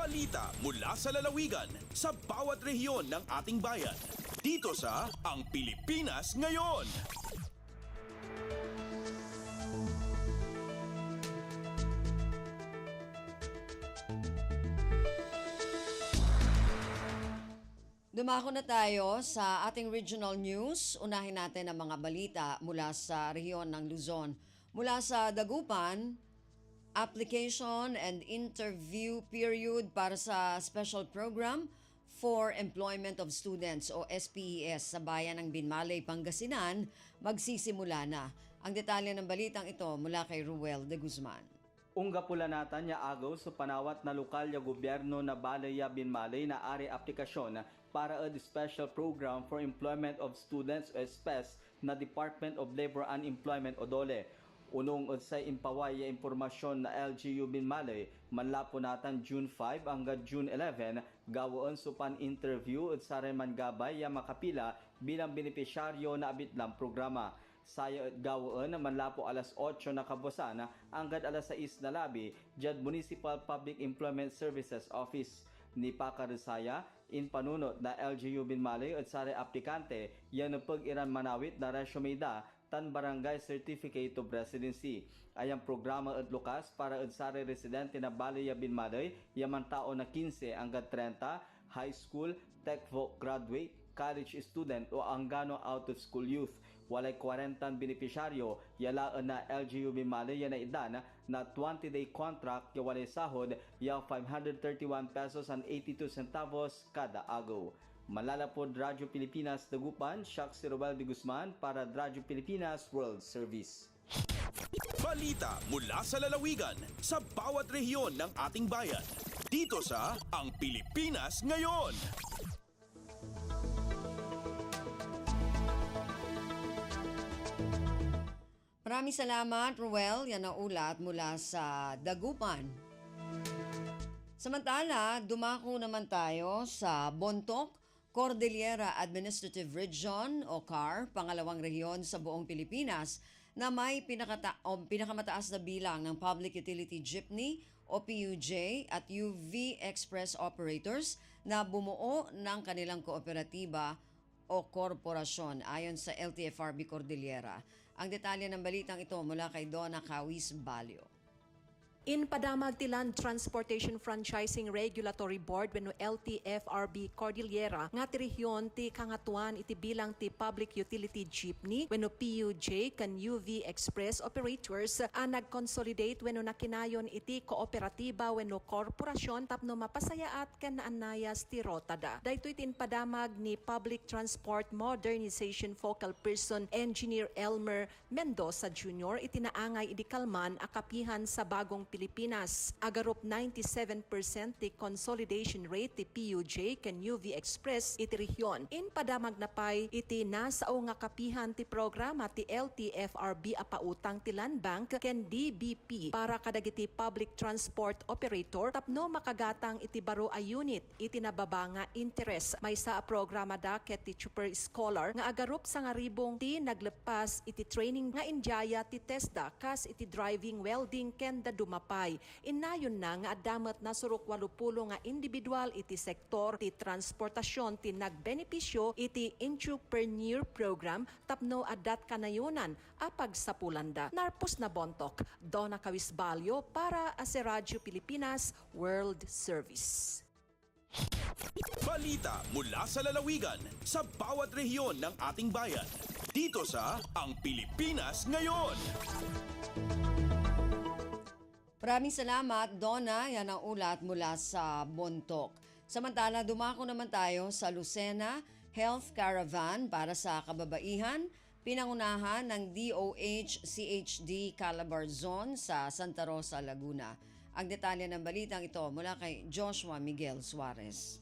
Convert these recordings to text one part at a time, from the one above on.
Balita mula sa lalawigan sa bawat rehiyon ng ating bayan. Dito sa Ang Pilipinas Ngayon. Dumako na tayo sa ating regional news. Unahin natin ang mga balita mula sa rehiyon ng Luzon. Mula sa Dagupan, application and interview period para sa Special Program for Employment of Students o SPES sa bayan ng Binmalay, Pangasinan magsisimula na. Ang detalye ng balitang ito mula kay Ruel de Guzman. Ungga pula natan niya agaw sa panawat na lokal ya gobyerno na Balaya Binmalay na ari aplikasyon para a special program for employment of students o SPES na Department of Labor and Employment o DOLE. Unong udsay impaway ya impormasyon na LGU Binmalay, manlapo natan June 5 hanggang June 11, gawoon supan interview at sareman gabay ya makapila bilang benepisyaryo na abitlang programa. Saya at gawoon na manlapo alas 8 na kabusan hanggang alas 6 na labi jad Municipal Public Employment Services Office. Ni Pakarisaya, in panunot na LGU Binmalay at sare aplikante, yan ang pag-iran manawit na resume da tan Barangay Certificate of Residency. Ayang programa at lukas para at sare residente na Balaya Binmalay, yaman tao na 15 hanggang 30, high school, tech-voc graduate, college student o anggano out-of-school youth. Walay 40 benepisyaryo, yalaan na LGU Binmalay yan na idan na 20-day contract ya walay sahod ya 531 pesos and 82 centavos kada agaw. Malalapod Radyo Pilipinas Dagupan, Shak si Ruel de Guzman para Radyo Pilipinas World Service. Balita mula sa lalawigan sa bawat rehiyon ng ating bayan. Dito sa Ang Pilipinas Ngayon. Maraming salamat, Ruel. Yan ang ulat mula sa Dagupan. Samantala, dumako naman tayo sa Bontoc, Cordillera Administrative Region o CAR, pangalawang rehiyon sa buong Pilipinas na may pinakamataas na bilang ng Public Utility Jeepney o PUJ at UV Express operators na bumuo ng kanilang kooperatiba o korporasyon ayon sa LTFRB Cordillera. Ang detalye ng balitang ito mula kay Donna Cawis Balio. In padamag ti Land Transportation Franchising Regulatory Board wenno LTFRB Cordillera nga ti rehiyon ti kangatuan iti bilang ti Public Utility Jeepney wenno PUJ kan UV Express operators nagconsolidate wenno nakinayon iti kooperatiba wenno korporasyon tapno mapasayaat ken naanayas ti rotada. Daytoy tin padamag ni Public Transport Modernization Focal Person Engineer Elmer Mendoza Jr. itinaangay idi kalman akapihan sa bagong Pilipinas. Agarop 97% ti consolidation rate ti PUJ ken UV Express iti rehiyon. In padamag na pay iti nasao nga kapihan ti programa ti LTFRB apautang ti Land Bank ken DBP para kadagiti public transport operator tapno makagatang iti baro a unit iti nababa nga interest. Maysa a programa da ket ti Super Scholar nga agarop sa nga ribong ti naglepas iti training nga injaya ti TESDA kas iti driving welding ken da dumapay. Inayon na nga adamat na surok 80 nga individual iti sektor ti transportasyon ti nagbenepisyo iti entrepreneur program tapno adat kanayunan apag sa Pulanda. Narpos na Bontoc, Donna Cawis Balio para sa Radyo Pilipinas World Service. Balita mula sa lalawigan sa bawat rehiyon ng ating bayan. Dito sa Ang Pilipinas Ngayon. Maraming salamat, Donna. Yan ang ulat mula sa Bontoc. Samantala, dumako naman tayo sa Lucena Health Caravan para sa kababaihan, pinangunahan ng DOH-CHD Calabar Zone sa Santa Rosa, Laguna. Ang detalye ng balitang ito mula kay Joshua Miguel Suarez.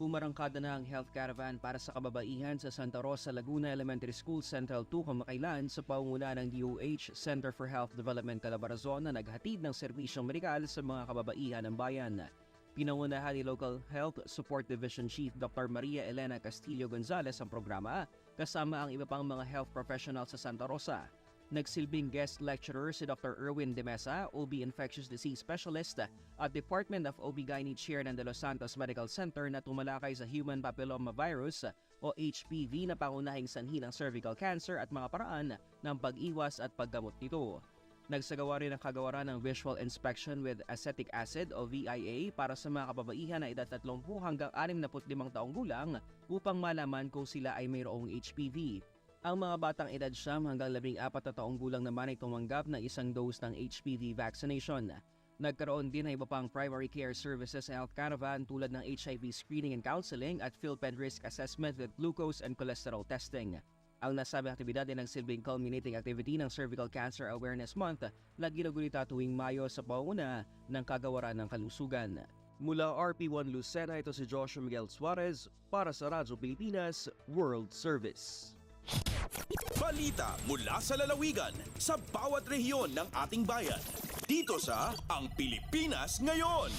Pumarangkada na ang health caravan para sa kababaihan sa Santa Rosa, Laguna Elementary School Central 2 kamakailan sa paunguna ng DOH Center for Health Development Calabarzon na naghatid ng serbisyong medikal sa mga kababaihan ng bayan. Pinangunahan ni Local Health Support Division Chief Dr. Maria Elena Castillo Gonzalez ang programa kasama ang iba pang mga health professionals sa Santa Rosa. Nagsilbing guest lecturer si Dr. Erwin De Mesa, OB Infectious Disease Specialist at Department of OB-GYN Chair ng De Los Santos Medical Center na tumalakay sa human papillomavirus o HPV na pangunahing sanhi ng cervical cancer at mga paraan ng pag-iwas at paggamot nito. Nagsagawa rin ang kagawaran ng visual inspection with acetic acid o VIA para sa mga kababaihan na edad 30 hanggang 65 taong gulang upang malaman kung sila ay mayroong HPV. Ang mga batang edad 9 hanggang 14 na taong gulang naman ay tumanggap ng isang dose ng HPV vaccination. Nagkaroon din ng iba pang primary care services sa health caravan tulad ng HIV screening and counseling at PhilPed risk assessment with glucose and cholesterol testing. Ang nasabing aktibidad ay nagsilbing culminating activity ng Cervical Cancer Awareness Month na ginugulita tuwing Mayo sa pauna ng kagawaran ng kalusugan. Mula RP1 Lucena, ito si Joshua Miguel Suarez para sa Radyo Pilipinas World Service. Balita mula sa lalawigan sa bawat rehiyon ng ating bayan. Dito sa Ang Pilipinas Ngayon.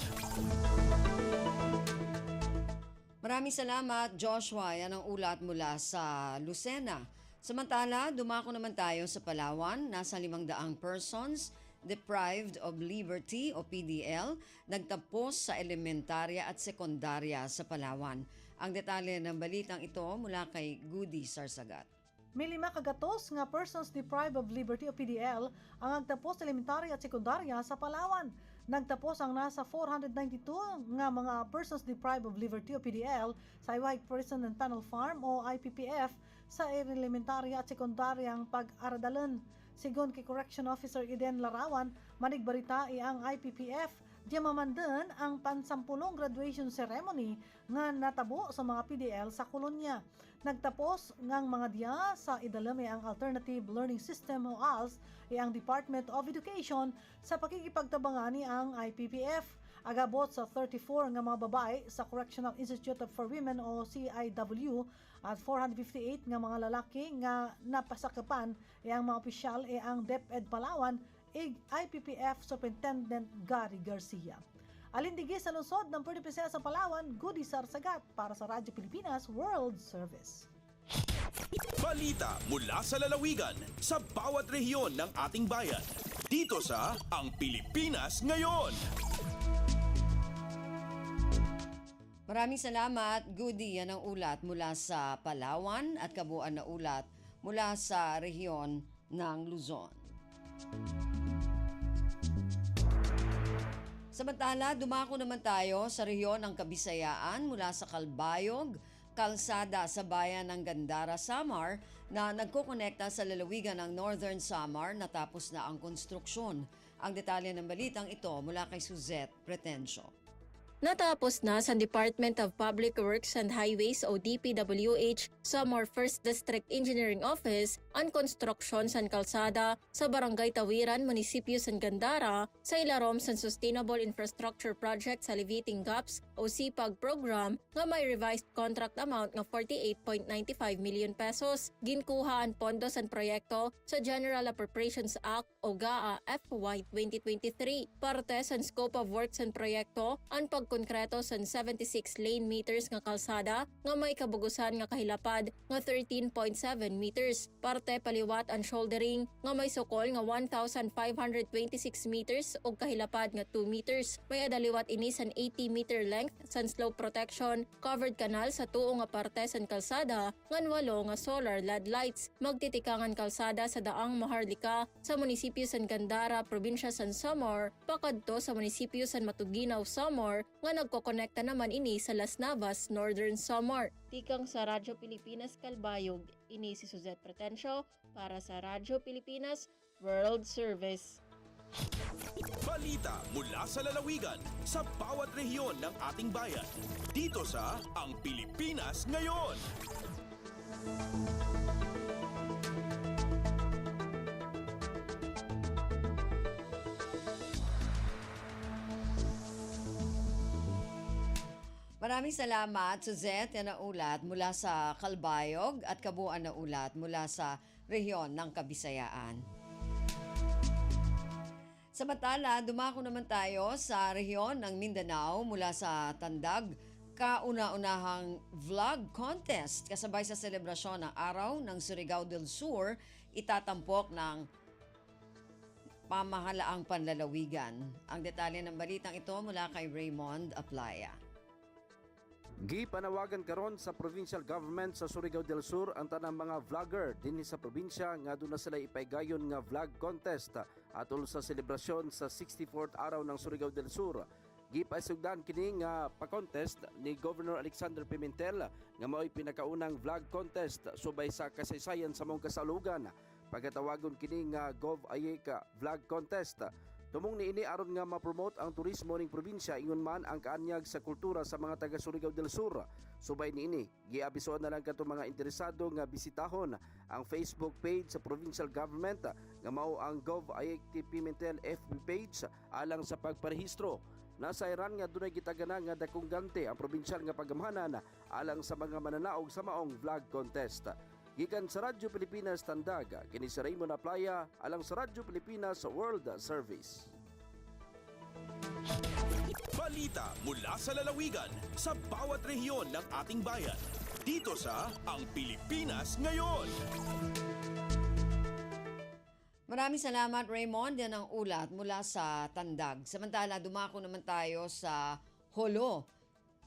Maraming salamat, Joshua. Yan ang ulat mula sa Lucena. Samantala, dumako naman tayo sa Palawan. Nasa 500 persons deprived of liberty o PDL nagtapos sa elementarya at sekundarya sa Palawan. Ang detalye ng balitang ito mula kay Goody Sarsagat. May 5 kagatos nga persons deprived of liberty o PDL ang nagtapos sa elementarya at sekundarya sa Palawan. Nagtapos ang nasa 492 nga mga persons deprived of liberty o PDL sa Iwahig Prison and Tunnel Farm o IPPF sa elementarya at sekundaryang pag-aradalan. Sigon kay Correction Officer Eden Larawan, manigbarita ang IPPF di mamandan ang pansampulong graduation ceremony nga natabo sa mga PDL sa kolonya. Nagtapos ngang mga diya sa idalami ang Alternative Learning System o ALS ang Department of Education sa pakikipagtabangani ang IPPF. Agabot sa 34 nga mga babae sa Correctional Institute for Women o CIW at 458 nga mga lalaki nga napasakapan ang mga opisyal ang DepEd Palawan IPPF Superintendent Gary Garcia. Alindigi sa lungsod ng Puerto Princesa sa Palawan, Goody Sarsagat para sa Radyo Pilipinas World Service. Balita mula sa lalawigan sa bawat rehiyon ng ating bayan. Dito sa Ang Pilipinas Ngayon. Maraming salamat, Goody. Yan ang ulat mula sa Palawan at kabuuan na ulat mula sa rehiyon ng Luzon. Samantala, dumako naman tayo sa rehiyon ng Kabisayaan mula sa Calbayog, kalsada sa bayan ng Gandara, Samar na nagkokonekta sa lalawigan ng Northern Samar natapos na ang konstruksyon. Ang detalye ng balitang ito mula kay Suzette Pretencio. Natapos na sa Department of Public Works and Highways o DPWH Samar 1st District Engineering Office ang konstruksyon sa kalsada sa Barangay Tawiran, Munisipyo San Gandara sa ilarom sa Sustainable Infrastructure Project sa Alleviating Gaps o SIPAG program nga may revised contract amount nga 48.95 million pesos. Ginkuha ang pondo sa proyekto sa General Appropriations Act o GAA FY 2023. Parte sa scope of works sa proyekto ang pagkonkreto sa 76 lane meters nga kalsada nga may kabugusan nga kahilapad nga 13.7 meters. Parte paliwat ang shouldering nga may sukol nga 1,526 meters o kahilapad nga 2 meters. May adaliwat ini sa 80 meter length sa slope protection covered canal sa tuo nga parte sa kalsada ngan 8 nga solar LED lights. Magtitikangan kalsada sa daang Maharlika sa munisipyo San Gandara, probinsya San Samar, pakadto sa munisipyo San Matuginaw, Samar nga nagkokonekta naman ini sa Las Navas, Northern Samar. Tikang sa Radyo Pilipinas Calbayog, ini si Suzette Pretencio para sa Radyo Pilipinas World Service. Balita mula sa lalawigan sa bawat rehiyon ng ating bayan. Dito sa Ang Pilipinas Ngayon. Maraming salamat, Suzette. Yan ang ulat mula sa Calbayog at kabuuan na ulat mula sa rehiyon ng Kabisayaan. Samantala, dumako naman tayo sa rehiyon ng Mindanao mula sa Tandag. Kauna-unahang vlog contest kasabay sa selebrasyon ng Araw ng Surigao del Sur, itatampok ng pamahalaang panlalawigan. Ang detalye ng balitang ito mula kay Raymond Aplaya. Gipanawagan karon sa provincial government sa Surigao del Sur ang tanang mga vlogger dinhi sa probinsya nga doon na sila ipaygayon nga vlog contest atol sa selebrasyon sa 64th araw ng Surigao del Sur. Gipaisugdan kini nga pa-contest ni Governor Alexander Pimentel nga mao'y pinakaunang vlog contest subay sa kasaysayan sa mong kasalugan. Pagkatawagon kini nga Gov Ayeka Vlog Contest. Tumong ni ini aron nga ma-promote ang turismo ning probinsya ingon man ang kaanyag sa kultura sa mga taga Surigao del Sur. Subay ni ini, giabisoan na lang kadto mga interesado nga bisitahon ang Facebook page sa provincial government nga mao ang Gov Ayeka Pimentel FB page alang sa pagparehistro. Nasa Iran nga dunay gitagana nga dakong gante ang probinsyal nga pagamhanan alang sa mga mananaog sa maong vlog contest. Gikan sa Radyo Pilipinas Tandag, kini si Raymond Aplaya alang sa Radyo Pilipinas World Service. Balita mula sa lalawigan sa bawat rehiyon ng ating bayan. Dito sa Ang Pilipinas Ngayon. Maraming salamat Raymond, yan ang ulat mula sa Tandag. Samantala, dumako naman tayo sa Holo.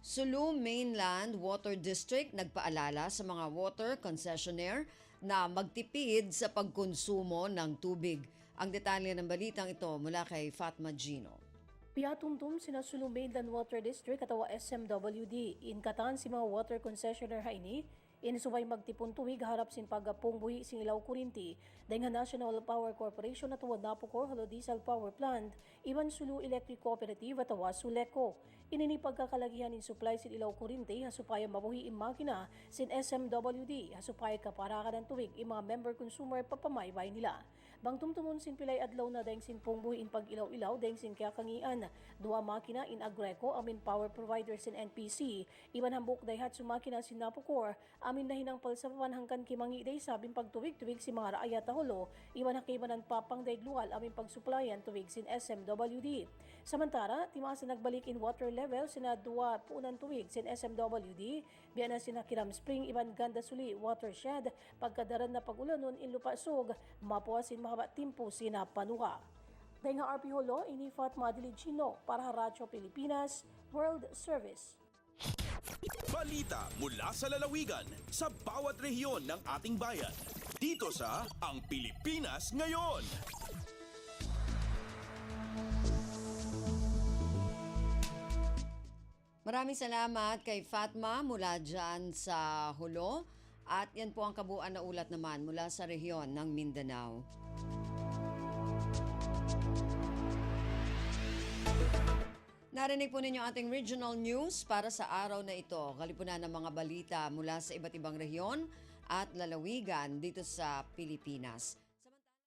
Sulu Mainland Water District nagpaalala sa mga water concessionaire na magtipid sa pagkonsumo ng tubig. Ang detalye ng balitang ito mula kay Fatma Gino. Piatumtum sina Sulu Mainland Water District at SMWD. Inkatan si mga water concessionaire haini, inisubay magtipon tuwig harap sin pagapong buhi sing ilaw kurinti, dahil National Power Corporation at Napocor Halo Diesel Power Plant, Iban Sulu Electric Cooperative at Suleco. Inini pagkakalagihan in supply sin ilaw kurinti, hasupaya mabuhi in makina sin SMWD, hasupaya kaparakan ng tuwig in mga member consumer papamaybay nila. Bang tumtumon sin pilay adlaw na dahil sin pongbuhi in pag-ilaw-ilaw dahil sin kakangian. Dua makina in Agreco, amin power provider sin NPC, iban hambuk dayhat sumakina sin Napocor, amin na hinangpal sa papanhangkan kimangi day sabing pagtuwig-tuwig si mga raaya tahulo, iban hakibanan papang daigluwal amin pagsuplayan tuwig sin SMWD. Samantara, timaasa nagbalik in water level sina dua punan tuwig sin SMWD, biyan na sina Kiram Spring, iban Ganda Suli Watershed, pagkadaran na pag-ulanon in Lupasug, mapuwa sin mahaba timpo sina Panuka. Dahil nga RP Holo, ini Fatma Diligino para Radyo Pilipinas World Service. Balita mula sa lalawigan sa bawat rehiyon ng ating bayan. Dito sa Ang Pilipinas Ngayon. Maraming salamat kay Fatma mula dyan sa Hulo. At yan po ang kabuuan na ulat naman mula sa rehiyon ng Mindanao. Narinig po ninyo ating regional news para sa araw na ito. Kalipunan ng mga balita mula sa iba't ibang rehiyon at lalawigan dito sa Pilipinas.